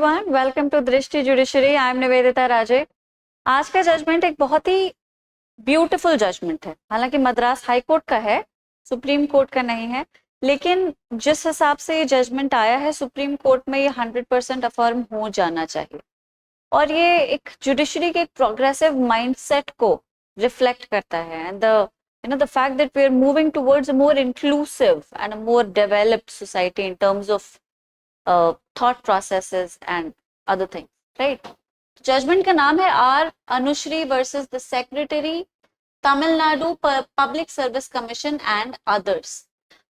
Everyone, welcome to दृष्टि judiciary. I am Nivedita राजे। आज का जजमेंट एक बहुत ही ब्यूटीफुल जजमेंट है। हालांकि मद्रास हाई कोर्ट का है, सुप्रीम कोर्ट का नहीं है, लेकिन जिस हिसाब से ये जजमेंट आया है सुप्रीम कोर्ट में, ये 100% अफर्म हो जाना चाहिए। और ये एक जुडिशरी के एक प्रोग्रेसिव माइंडसेट को रिफ्लेक्ट करता है and the fact that we are moving towards a more inclusive and a more developed society in terms of thought processes and other things, right? Judgment का नाम है R Anushree versus the secretary Tamil Nadu public service commission and others.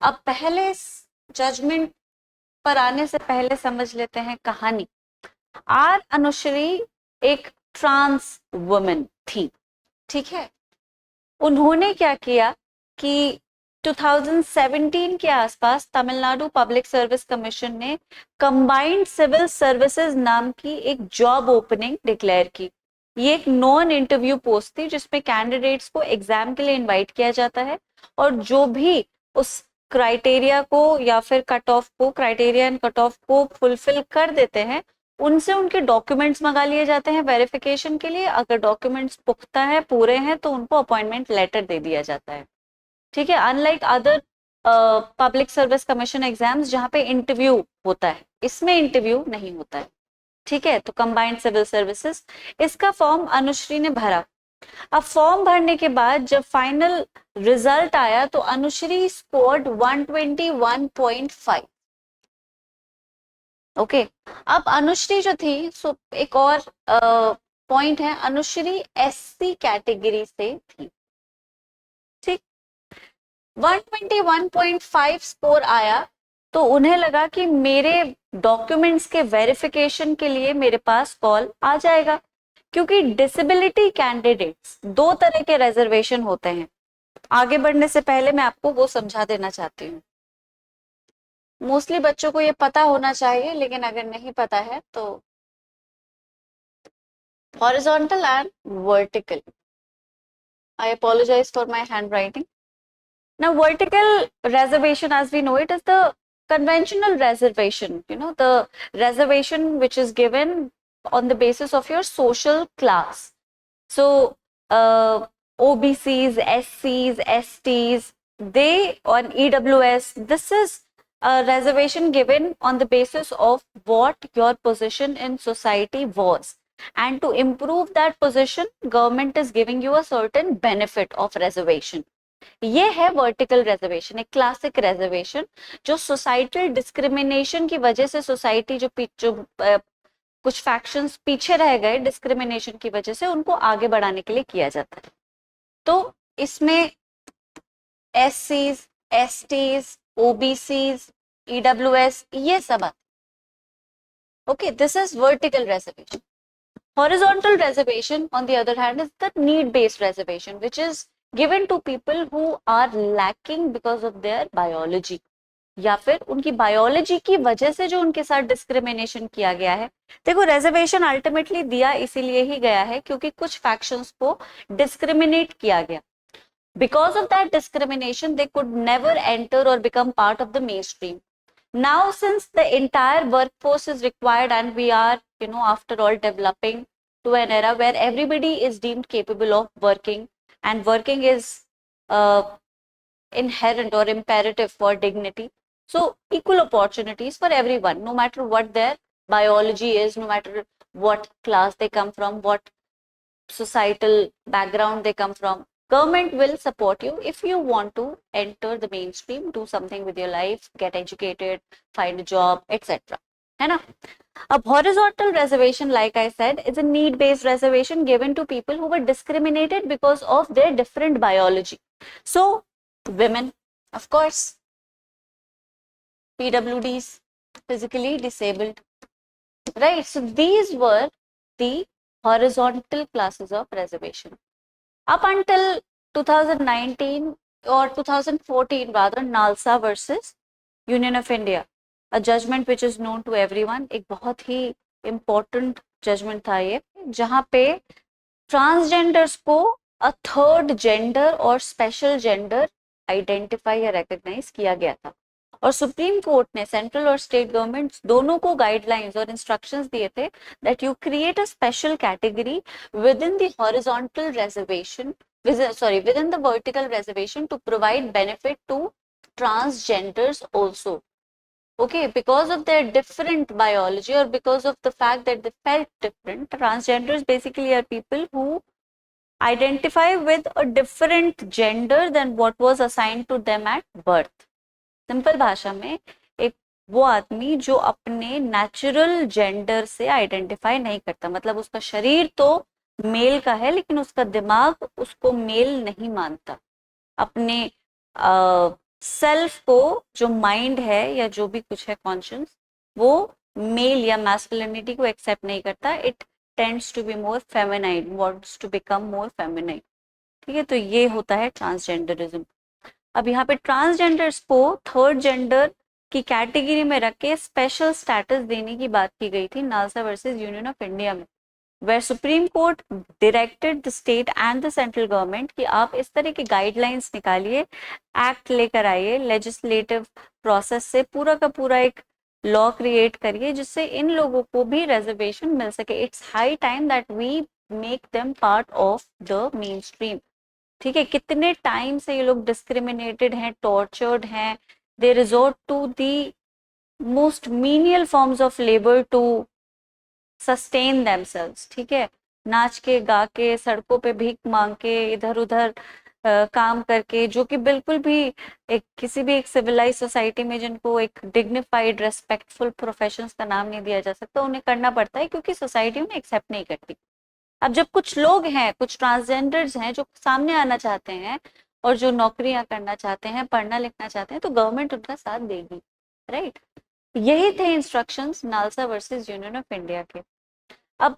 अब पहले judgement पर आने से पहले समझ लेते हैं कहानी। आर अनुश्री एक ट्रांस वुमेन थी, ठीक है। उन्होंने क्या किया कि 2017 के आसपास तमिलनाडु पब्लिक सर्विस कमीशन ने कंबाइंड सिविल सर्विसेज नाम की एक जॉब ओपनिंग डिक्लेयर की। ये एक नॉन इंटरव्यू पोस्ट थी जिसमें कैंडिडेट्स को एग्जाम के लिए इनवाइट किया जाता है और जो भी उस क्राइटेरिया को या फिर कट ऑफ को, क्राइटेरिया एंड कट ऑफ को फुलफिल कर देते हैं, उनसे उनके डॉक्यूमेंट्स मंगा लिए जाते हैं वेरिफिकेशन के लिए। अगर डॉक्यूमेंट्स पुख्ता है, पूरे हैं, तो उनको अपॉइंटमेंट लेटर दे दिया जाता है, ठीक है। Unlike other public service commission exams जहां पे इंटरव्यू होता है, इसमें इंटरव्यू नहीं होता है, ठीक है। तो कंबाइंड सिविल सर्विसेज, इसका फॉर्म अनुश्री ने भरा। अब फॉर्म भरने के बाद जब फाइनल रिजल्ट आया तो अनुश्री स्कोर्ड 121.5। ओके, अब अनुश्री जो थी, सो एक और पॉइंट है, अनुश्री एससी कैटेगरी से थी, ठीक। 121.5 स्कोर आया तो उन्हें लगा कि मेरे डॉक्यूमेंट्स के वेरिफिकेशन के लिए मेरे पास कॉल आ जाएगा, क्योंकि डिसेबिलिटी कैंडिडेट्स, दो तरह के रिजर्वेशन होते हैं। आगे बढ़ने से पहले मैं आपको वो समझा देना चाहती हूँ। मोस्टली बच्चों को ये पता होना चाहिए, लेकिन अगर नहीं पता है तो horizontal and vertical. I apologise for my handwriting. Now, vertical reservation, as we know it, is the conventional reservation, the reservation which is given on the basis of your social class. So, OBCs, SCs, STs, they on EWS, this is a reservation given on the basis of what your position in society was. And to improve that position, government is giving you a certain benefit of reservation. ये है vertical reservation, एक classic reservation जो societal discrimination की वजह से, society जो कुछ factions पीछे रह गए डिस्क्रिमिनेशन की वजह से, उनको आगे बढ़ाने के लिए किया जाता है। तो इसमें एससीज, एसटीज, ओबीसीज, ईडब्ल्यूएस, ये सब आते। Okay, this is vertical reservation. Horizontal reservation on the other hand is the need based reservation which is given to people who are lacking because of their biology, या फिर उनकी biology की वजह से जो उनके साथ डिस्क्रिमिनेशन किया गया है। देखो, रिजर्वेशन अल्टीमेटली दिया इसीलिए ही गया है क्योंकि कुछ फैक्शंस को डिस्क्रिमिनेट किया गया। Because of that discrimination they could never enter और become part of the mainstream. Now since the entire workforce is required and we are after all developing to an era where everybody is deemed capable of working, and working is inherent or imperative for dignity. So equal opportunities for everyone, no matter what their biology is, no matter what class they come from, what societal background they come from. Government will support you if you want to enter the mainstream, do something with your life, get educated, find a job, etc. है ना। अब horizontal reservation, like I said, is a need-based reservation given to people who were discriminated because of their different biology. So, women, of course, PWDs, physically disabled, right? So, these were the horizontal classes of reservation. Up until 2019 or 2014 rather, NALSA versus Union of India, a judgment which is known to everyone, एक बहुत ही important judgment था ये, जहाँ पे transgenders को a third gender और special gender identify या recognise किया गया था। और सुप्रीम कोर्ट ने सेंट्रल और स्टेट गवर्नमेंट्स दोनों को गाइडलाइंस और इंस्ट्रक्शंस दिए थे that you create a special category with in the horizontal reservation, within the vertical reservation to provide benefit to transgenders also. Okay, because of their different biology or because of the fact that they felt different, transgenders basically are people who identify with a different gender than what was assigned to them at birth. Simple भाषा में एक वो आदमी जो अपने natural gender से identify नहीं करता, मतलब उसका शरीर तो मेल का है लेकिन उसका दिमाग उसको मेल नहीं मानता, अपने सेल्फ को जो माइंड है या जो भी कुछ है कॉन्शियस, वो मेल या मैस्कुलिनिटी को एक्सेप्ट नहीं करता, it tends to be more feminine, wants to become more feminine. ठीक है, तो ये होता है ट्रांसजेंडरिज्म। अब यहाँ पे ट्रांसजेंडर्स को थर्ड जेंडर की कैटेगरी में रख के स्पेशल स्टेटस देने की बात की गई थी NALSA versus union of India में, where supreme court directed the state and the central government कि आप इस तरह की गाइडलाइंस निकालिए, एक्ट लेकर आइए, लेजिस्लेटिव प्रोसेस से पूरा का पूरा एक लॉ क्रिएट करिए जिससे इन लोगों को भी रिजर्वेशन मिल सके। It's high time that we make them part of the mainstream. ठीक है, कितने टाइम से ये लोग डिस्क्रिमिनेटेड हैं, टॉर्चर्ड हैं, they resort to the most menial forms of labour to sustain themselves. ठीक है, नाच के गा के सड़कों पे भीख मांग के इधर उधर काम करके, जो कि बिल्कुल भी एक किसी भी एक सिविलाइज सोसाइटी में जिनको एक डिग्निफाइड रेस्पेक्टफुल प्रोफेशंस का नाम नहीं दिया जा सकता, उन्हें करना पड़ता है क्योंकि सोसाइटी उन्हें एक्सेप्ट नहीं करती। अब जब कुछ लोग हैं, कुछ ट्रांसजेंडर्स हैं जो सामने आना चाहते हैं और जो नौकरियां करना चाहते हैं, पढ़ना लिखना चाहते हैं, तो गवर्नमेंट उनका साथ देगी, राइट। यही थे instructions NALSA versus union of India के। अब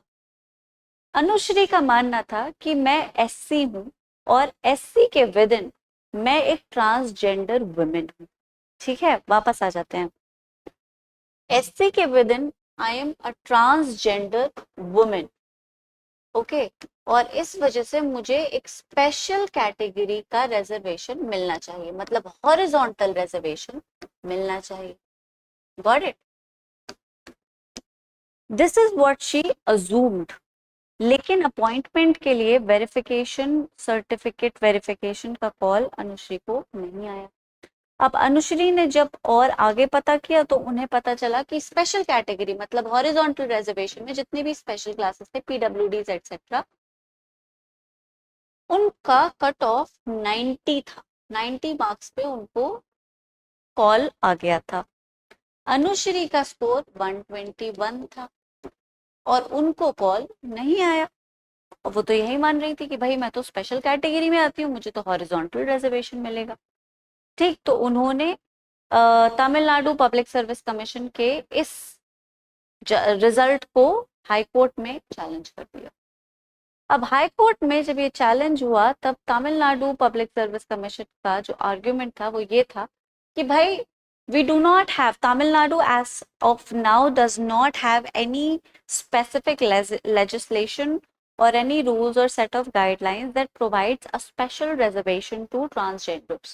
अनुश्री का मानना था कि मैं एससी हूं और एससी के विद इन मैं एक ट्रांसजेंडर वुमेन हूं। ठीक है, वापस आ जाते हैं। एससी के with in I am a transgender women. Okay, और इस वजह से मुझे एक स्पेशल कैटेगरी का रिजर्वेशन मिलना चाहिए, मतलब हॉरिजॉन्टल रिजर्वेशन मिलना चाहिए। Got it? This is what she assumed. लेकिन अपॉइंटमेंट के लिए वेरिफिकेशन, सर्टिफिकेट वेरिफिकेशन का कॉल अनुश्री को नहीं आया। अब अनुश्री ने जब और आगे पता किया तो उन्हें पता चला कि स्पेशल कैटेगरी मतलब हॉरिजॉन्टल रिजर्वेशन में जितने भी स्पेशल क्लासेस थे, पीडब्ल्यूडीज एक्सेट्रा, उनका कट ऑफ 90 था। 90 मार्क्स पे उनको कॉल आ गया था। अनुश्री का स्कोर 121 था और उनको कॉल नहीं आया। और वो तो यही मान रही थी कि भाई मैं तो स्पेशल कैटेगरी में आती हूँ, मुझे तो हॉरिजॉन्टल रिजर्वेशन मिलेगा। ठीक, तो उन्होंने तमिलनाडु पब्लिक सर्विस कमीशन के इस रिजल्ट को हाई कोर्ट में चैलेंज कर दिया। अब हाई कोर्ट में जब ये चैलेंज हुआ तब तमिलनाडु पब्लिक सर्विस कमीशन का जो आर्ग्यूमेंट था वो ये था कि भाई we do not have, Tamil Nadu as of now does not have any specific legislation or any rules or set of guidelines that provides a special reservation to transgenders,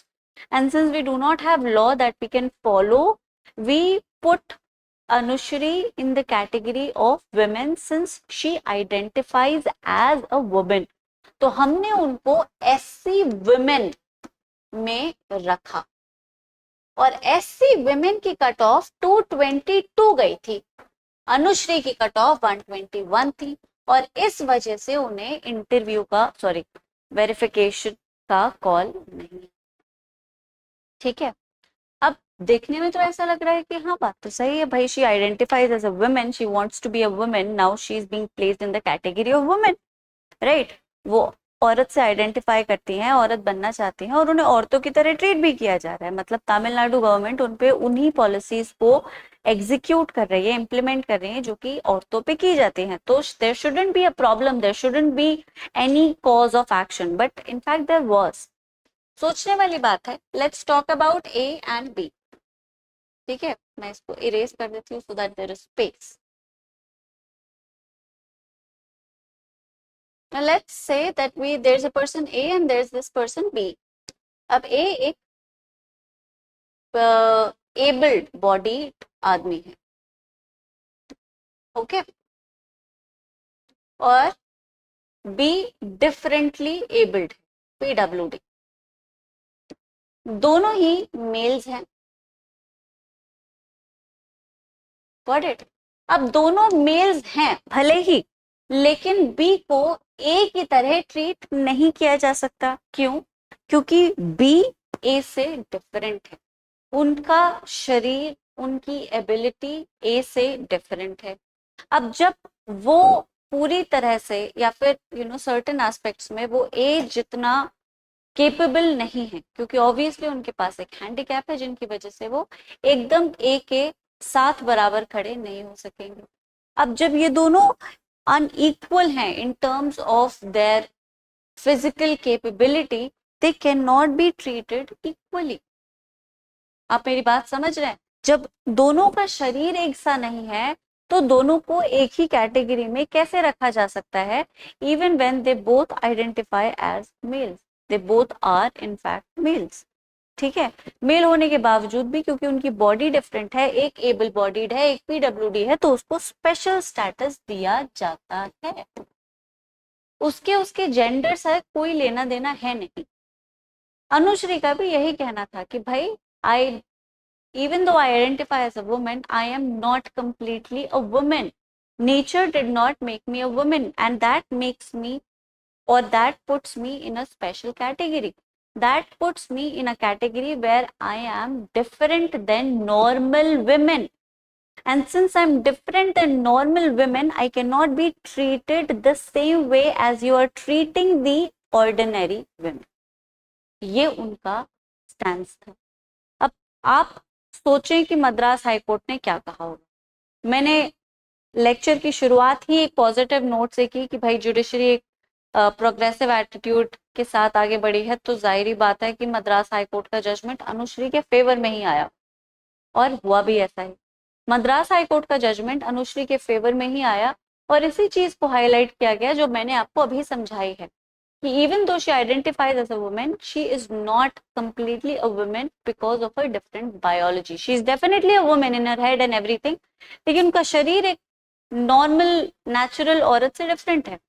and since we do not have law that we can follow, we put Anushri in the category of women since she identifies as a woman. तो हमने उनको SC women में रखा और SC women की cut off 222 गई थी, अनुश्री की कट ऑफ 121 थी और इस वजह से उन्हें इंटरव्यू का वेरिफिकेशन का कॉल नहीं। ठीक है, अब देखने में तो ऐसा लग रहा है कि हाँ बात तो सही है भाई, she identifies as a women, she wants to be a women, now she is being placed in the category of women, right. वो औरत से आइडेंटिफाई करती हैं, औरत बनना चाहती हैं और उन्हें औरतों की तरह ट्रीट भी किया जा रहा है, मतलब तमिलनाडु गवर्नमेंट उन पे उन्हीं पॉलिसीज को एग्जीक्यूट कर रही है, इम्प्लीमेंट कर रही है जो कि औरतों पे की जाती हैं। तो there shouldn't be a problem, there shouldn't be any cause of action, but in fact there was. सोचने वाली बात है। Let's talk about A and B. ठीक है, मैं इसको इरेज कर देती हूँ so that there is space. Now let's say that there's a person A and there's this person B. अब A एक एबल्ड बॉडीड आदमी है, ओके, और बी डिफरेंटली एबल्ड है, पीडब्ल्यूडी। दोनों ही मेल्स हैं, गॉट इट। अब दोनों मेल्स हैं भले ही, लेकिन बी को ए की तरह ट्रीट नहीं किया जा सकता। क्यों? क्योंकि बी ए से डिफरेंट है, उनका शरीर, उनकी एबिलिटी ए से डिफरेंट है। अब जब वो पूरी तरह से या फिर सर्टेन एस्पेक्ट्स में वो ए जितना केपेबल नहीं है, क्योंकि ऑब्वियसली उनके पास एक हैंडीकैप है जिनकी वजह से वो एकदम ए के साथ बराबर खड़े नहीं हो सकेंगे। अब जब ये दोनों अनइक्वल हैं in terms of their physical capability, they can not be treated equally. आप मेरी बात समझ रहे हैं? जब दोनों का शरीर एक सा नहीं है तो दोनों को एक ही कैटेगरी में कैसे रखा जा सकता है? Even when they both identify as males, they both are in fact males. ठीक है, मेल होने के बावजूद भी क्योंकि उनकी बॉडी डिफरेंट है, एक एबल बॉडीड है, एक पीडब्ल्यूडी है, तो उसको स्पेशल स्टेटस दिया जाता है। उसके उसके जेंडर से कोई लेना देना है नहीं। अनुश्री का भी यही कहना था कि भाई, आई even though I identify as a woman, I am not completely a woman. Nature did not make me a woman, and that makes me, or that puts me in a special category. That puts me in a category where I am different than normal women. And since I'm different than normal women, I cannot be treated the same way as you are treating the ordinary women. ये उनका stance था। अब आप सोचें कि Madras high court ने क्या कहा होगा। मैंने लेक्चर की शुरुआत ही एक पॉजिटिव नोट से की कि भाई जुडिशरी एक प्रोग्रेसिव एटीट्यूड के साथ आगे बढ़ी है, तो जाहिर बात है कि मद्रास हाईकोर्ट का जजमेंट अनुश्री के फेवर में ही आया, और हुआ भी ऐसा ही। मद्रास हाईकोर्ट का जजमेंट अनुश्री के फेवर में ही आया, और इसी चीज को हाईलाइट किया गया जो मैंने आपको अभी समझाई है कि even though she identifies as a woman, she is not completely a woman because of her different biology. She is definitely a woman in her head and everything, लेकिन उनका शरीर एक नॉर्मल नेचुरल औरत से डिफरेंट है।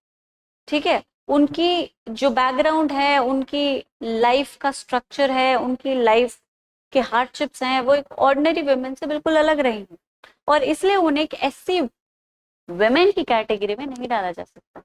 ठीक है, उनकी जो बैकग्राउंड है, उनकी लाइफ का स्ट्रक्चर है, उनकी लाइफ के हार्डशिप्स हैं, वो एक ऑर्डिनरी वुमेन से बिल्कुल अलग रही हैं, और इसलिए उन्हें एक ऐसी वुमेन की कैटेगरी में नहीं डाला जा सकता।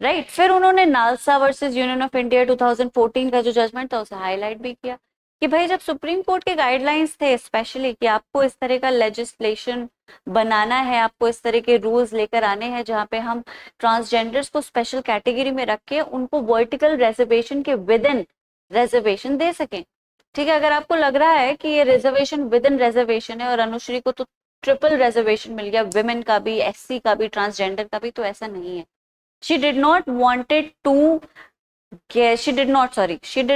राइट, फिर उन्होंने NALSA versus union of India 2014 का जो जजमेंट था उसे हाईलाइट भी किया कि भाई, जब सुप्रीम कोर्ट के गाइडलाइंस थे स्पेशली कि आपको इस तरह का लेजिस्लेशन बनाना है, आपको इस तरह के रूल्स लेकर आने हैं जहां पे हम ट्रांसजेंडर्स को स्पेशल कैटेगरी में रख के उनको वर्टिकल रिजर्वेशन के विद इन रिजर्वेशन दे सकें। ठीक है, अगर आपको लग रहा है कि ये रिजर्वेशन विद इन रिजर्वेशन है और अनुश्री को तो ट्रिपल रिजर्वेशन मिल गया, विमेन का भी, एससी का भी, ट्रांसजेंडर का भी, तो ऐसा नहीं है। She did not wanted to she did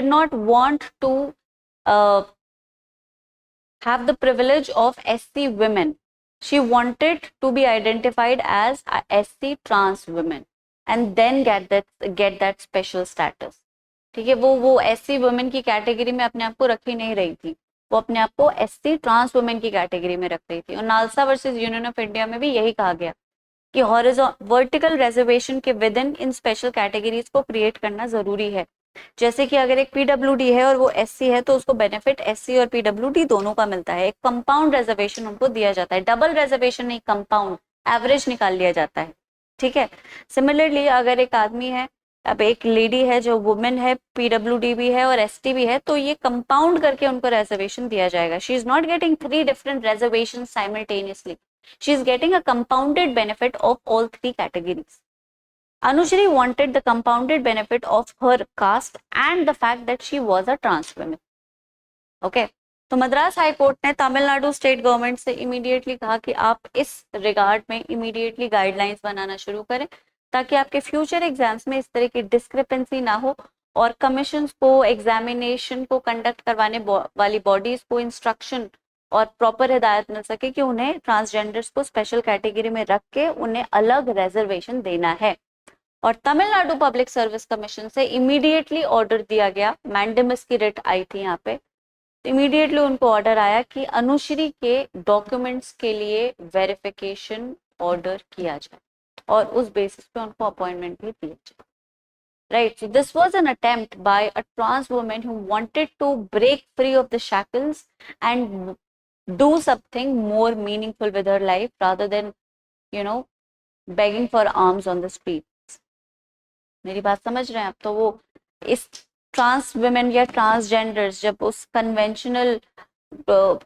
not want to have the privilege of SC women. She wanted to be identified as a SC trans women and then get that special status. ठीक है, वो SC women की category में अपने आप को रख ही नहीं रही थी, वो अपने आप को SC ट्रांस वुमेन की कैटेगरी में रख रही थी। और NALSA versus union of India में भी यही कहा गया कि वर्टिकल रिजर्वेशन के विद इन स्पेशल कैटेगरीज को क्रिएट करना जरूरी है। जैसे कि अगर एक पीडब्ल्यूडी है और वो एससी है तो उसको बेनिफिट एससी और पीडब्ल्यूडी दोनों का मिलता है, एक कंपाउंड रिजर्वेशन उनको दिया जाता है, डबल रिजर्वेशन नहीं, कंपाउंड एवरेज निकाल लिया जाता है। ठीक है, सिमिलरली अगर एक आदमी है, अब एक लेडी है जो वुमेन है, पीडब्ल्यूडी भी है और एसटी भी है, तो ये कंपाउंड करके उनको रिजर्वेशन दिया जाएगा। She is not getting 3 different reservation simultaneously, she is getting a compounded benefit of all 3 categories. Anushri wanted the compounded benefit of her caste and the fact that she was a trans woman. Okay, तो Madras high court ने Tamil Nadu state government से immediately कहा कि आप इस regard में immediately guidelines बनाना शुरू करें ताकि आपके फ्यूचर एग्जाम्स में इस तरह की डिस्क्रिपेंसी ना हो, और कमीशंस को, एग्जामिनेशन को कंडक्ट करवाने वाली बॉडीज को इंस्ट्रक्शन और प्रॉपर हिदायत मिल सके कि उन्हें ट्रांसजेंडर्स को स्पेशल कैटेगरी में रख के उन्हें अलग रिजर्वेशन देना है। और तमिलनाडु पब्लिक सर्विस कमीशन से इमीडिएटली ऑर्डर दिया गया, मैंडेमस की रिट आई थी यहाँ पे, इमीडिएटली उनको ऑर्डर आया कि अनुश्री के डॉक्यूमेंट्स के लिए वेरिफिकेशन ऑर्डर किया जाए और उस बेसिस पे उनको अपॉइंटमेंट भी दिया जाए. Right, so this was an attempt by a trans woman who wanted to break free of the shackles and do something more meaningful with her life rather than, you know, begging for arms on the streets. मेरी बात समझ रहे हैं आप? तो वो इस trans women या ट्रांसजेंडर्स जब उस कन्वेंशनल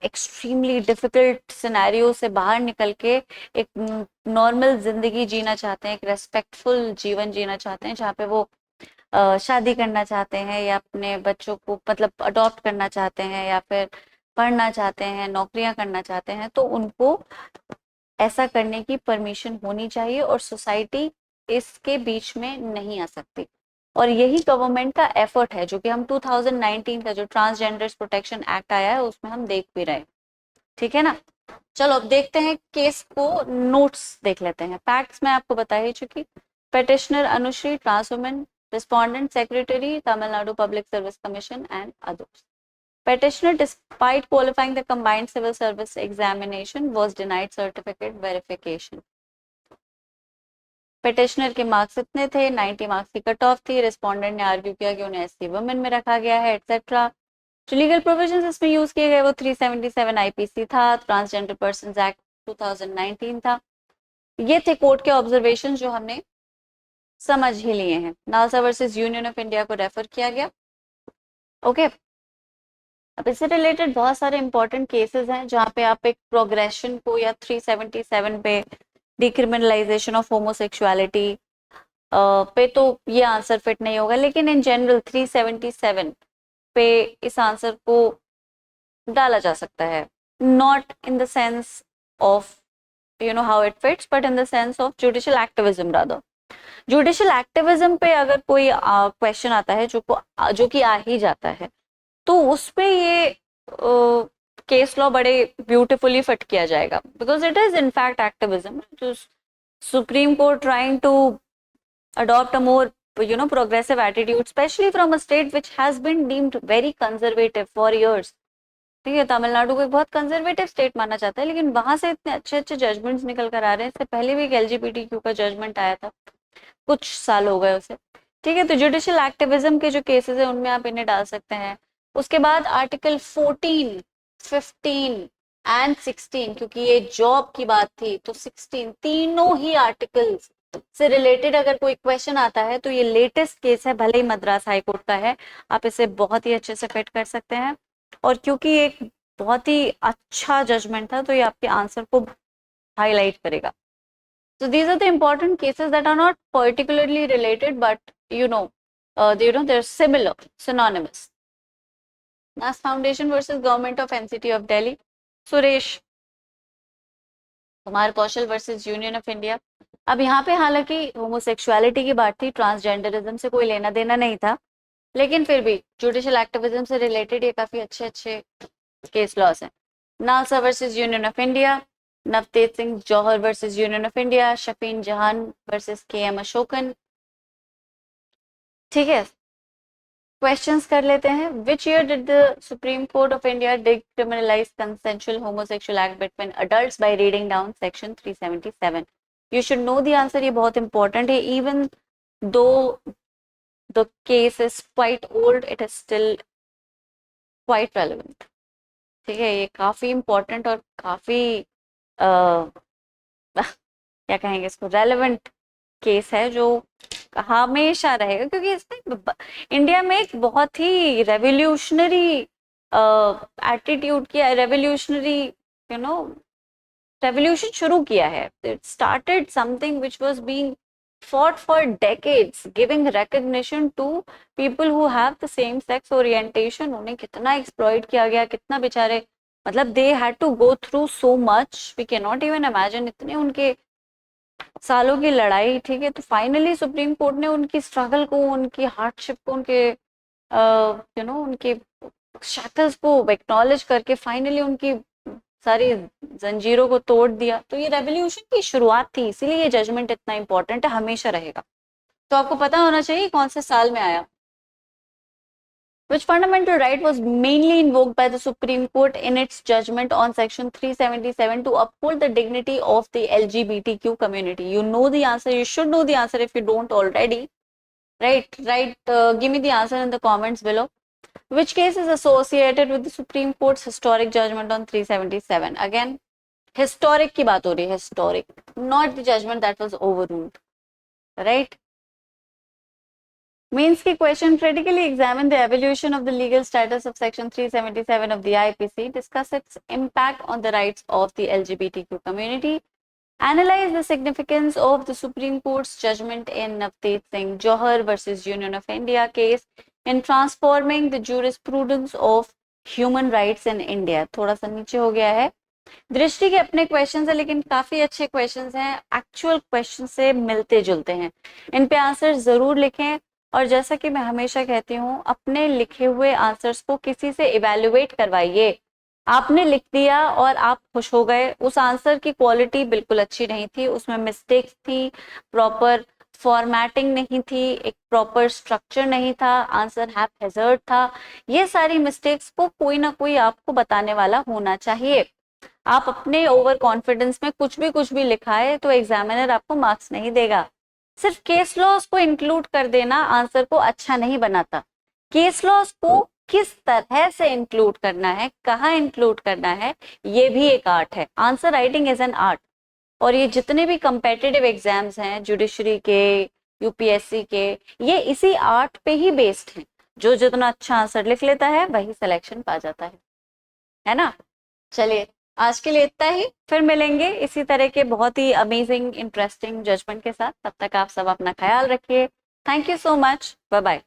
एक्सट्रीमली डिफिकल्ट सिनेरियो से बाहर निकल के एक नॉर्मल जिंदगी जीना चाहते हैं, एक रेस्पेक्टफुल जीवन जीना चाहते हैं, जहाँ पे वो शादी करना चाहते हैं या अपने बच्चों को मतलब अडॉप्ट करना चाहते हैं या फिर पढ़ना चाहते हैं, नौकरियां करना चाहते हैं, तो उनको ऐसा करने की परमिशन होनी चाहिए और सोसाइटी इसके बीच में नहीं आ सकती. और यही गवर्नमेंट का एफर्ट है जो कि हम 2019 का जो ट्रांसजेंडर्स प्रोटेक्शन एक्ट आया है उसमें हम देख भी रहे हैं. ठीक है ना? चलो अब देखते हैं केस को, नोट्स देख लेते हैं. फैक्ट्स मैं आपको बता ही चुकी. Petitioner Anushree, trans women, respondent secretary Tamil Nadu Public Service Commission and others. Petitioner, despite qualifying the combined civil service examination, was denied certificate verification. Petitioner के मार्क्स इतने थे, 90 मार्क्स की कट ऑफ थी. रिस्पोंडेंट ने आर्ग्यू किया कि उन्हें SC women में रखा गया है एटसेट्रा. जो लीगल प्रोविजंस इसमें यूज किए गए वो 377 आईपीसी था, ट्रांसजेंडर पर्संस एक्ट 2019 था. ये थे कोर्ट के ऑब्जर्वेशन जो हमने समझ ही लिए हैं. NALSA versus union of India को रेफर किया गया. ओके, अब इससे रिलेटेड बहुत सारे इंपॉर्टेंट केसेस हैं जहाँ पे आप एक प्रोग्रेशन को या 377 पे डिक्रिमिनलाइजेशन ऑफ होमोसेक्सुअलिटी पे तो ये आंसर फिट नहीं होगा, लेकिन इन जनरल 377 पे इस आंसर को डाला जा सकता है. Not in the sense of you know how it fits, but in the sense of judicial activism. Rather judicial activism पे अगर कोई क्वेश्चन आता है जो कि आ ही जाता है, तो उस पे ये केस लॉ बड़े ब्यूटीफुली फिट किया जाएगा, because it is in fact activism. जो supreme court trying to adopt a more progressive attitude, especially from a state which has been deemed very conservative for years. ठीक है, तमिलनाडु को एक बहुत कंजर्वेटिव स्टेट माना जाता है, लेकिन वहां से इतने अच्छे अच्छे जजमेंट्स निकल कर आ रहे हैं. इससे पहले भी एक एलजीबीटीक्यू का जजमेंट आया था, कुछ साल हो गए उसे. ठीक है, तो जुडिशियल एक्टिविज्म के जो केसेस है उनमें आप इन्हें डाल सकते हैं. उसके बाद आर्टिकल 14, 15 एंड 16, क्योंकि ये जॉब की बात थी, तो 16 तीनों ही आर्टिकल्स से रिलेटेड अगर कोई क्वेश्चन आता है तो ये लेटेस्ट केस है, भले ही मद्रास हाईकोर्ट का है, आप इसे बहुत ही अच्छे से फिट कर सकते हैं. और क्योंकि एक बहुत ही अच्छा जजमेंट था तो ये आपके आंसर को हाईलाइट करेगा. So these are the important cases that are not particularly related, but they're similar, synonymous. NAS Foundation versus Government of NCT of Delhi. Suresh Kumar Kaushal versus union of India. अब यहाँ पे हालांकि होमोसेक्सुअलिटी की बात थी, transgenderism से कोई लेना देना नहीं था, लेकिन फिर भी जुडिशियल एक्टिविज्म से रिलेटेड ये काफी अच्छे अच्छे केस लॉस हैं. NALSA versus union of India, Navtej Singh Johar versus union of India, Shafin Jahan versus KM Ashokan. ठीक है, क्वेश्चंस कर लेते हैं. Which year did the supreme court of India decriminalise consensual homosexual act between adults by reading down section 377? You should know the answer. ये बहुत important है. Even though the case is quite old, it is still quite relevant. ठीक है, ये काफी important और काफी क्या कहेंगे इसको, रेलेवेंट केस है जो हमेशा रहेगा, क्योंकि इसने इंडिया में एक बहुत ही रेवोल्यूशनरी एटीट्यूड किया, रेवोल्यूशनरी रेवोल्यूशन शुरू किया है. It started something which was being fought for decades, giving recognition to people who have the same sex orientation. उन्हें कितना exploit किया गया, कितना बेचारे, मतलब they had to go through so much, we cannot even imagine. इतने उनके सालों की लड़ाई. ठीक है, तो फाइनली सुप्रीम कोर्ट ने उनकी स्ट्रगल को, उनकी हार्डशिप को, उनके उनके शैकल्स को एक्नॉलेज करके फाइनली उनकी सारी जंजीरों को तोड़ दिया. तो ये रेवोल्यूशन की शुरुआत थी, इसीलिए ये जजमेंट इतना इंपॉर्टेंट है, हमेशा रहेगा. तो आपको पता होना चाहिए कौन से साल में आया. Which fundamental right was mainly invoked by the Supreme Court in its judgment on Section 377 to uphold the dignity of the LGBTQ community? You know the answer. You should know the answer if you don't already. Right. Give me the answer in the comments below. Which case is associated with the Supreme Court's historic judgment on 377? Again, historic की बात हो रही है. Historic, not the judgment that was overruled. Right. Means की question, critically examine the evolution of the legal status of Section 377 of the IPC, discuss its impact on the rights of the LGBTQ community, analyze the significance of the Supreme Court's judgment in Navteej Singh Johar versus Union of India case in transforming the jurisprudence of human rights in India. थोड़ा सा नीचे हो गया है. दृष्टि के अपने questions है, लेकिन काफी अच्छे क्वेश्चंस हैं, एक्चुअल क्वेश्चन से मिलते जुलते हैं. इन पे आंसर जरूर लिखें. और जैसा कि मैं हमेशा कहती हूँ, अपने लिखे हुए आंसर्स को किसी से इवैल्यूएट करवाइए. आपने लिख दिया और आप खुश हो गए, उस आंसर की क्वालिटी बिल्कुल अच्छी नहीं थी, उसमें मिस्टेक्स थी, प्रॉपर फॉर्मेटिंग नहीं थी, एक प्रॉपर स्ट्रक्चर नहीं था, आंसर हैज़र्ड था. ये सारी मिस्टेक्स को कोई ना कोई आपको बताने वाला होना चाहिए. आप अपने ओवर कॉन्फिडेंस में कुछ भी लिखाए तो एग्जामिनर आपको मार्क्स नहीं देगा. सिर्फ केस लॉस को इंक्लूड कर देना आंसर को अच्छा नहीं बनाता. केस लॉस को किस तरह से इंक्लूड करना है, कहाँ इंक्लूड करना है, ये भी एक आर्ट है. Answer writing is an art. और ये जितने भी कंपेटिटिव एग्जाम्स हैं, जुडिशरी के, यूपीएससी के, ये इसी आर्ट पे ही बेस्ड हैं. जो जितना अच्छा आंसर लिख लेता है वही सिलेक्शन पा जाता है ना. चलिए, आज के लिए इतना ही. फिर मिलेंगे इसी तरह के बहुत ही अमेजिंग इंटरेस्टिंग जजमेंट के साथ. तब तक आप सब अपना ख्याल रखिए. Thank you so much. Bye bye.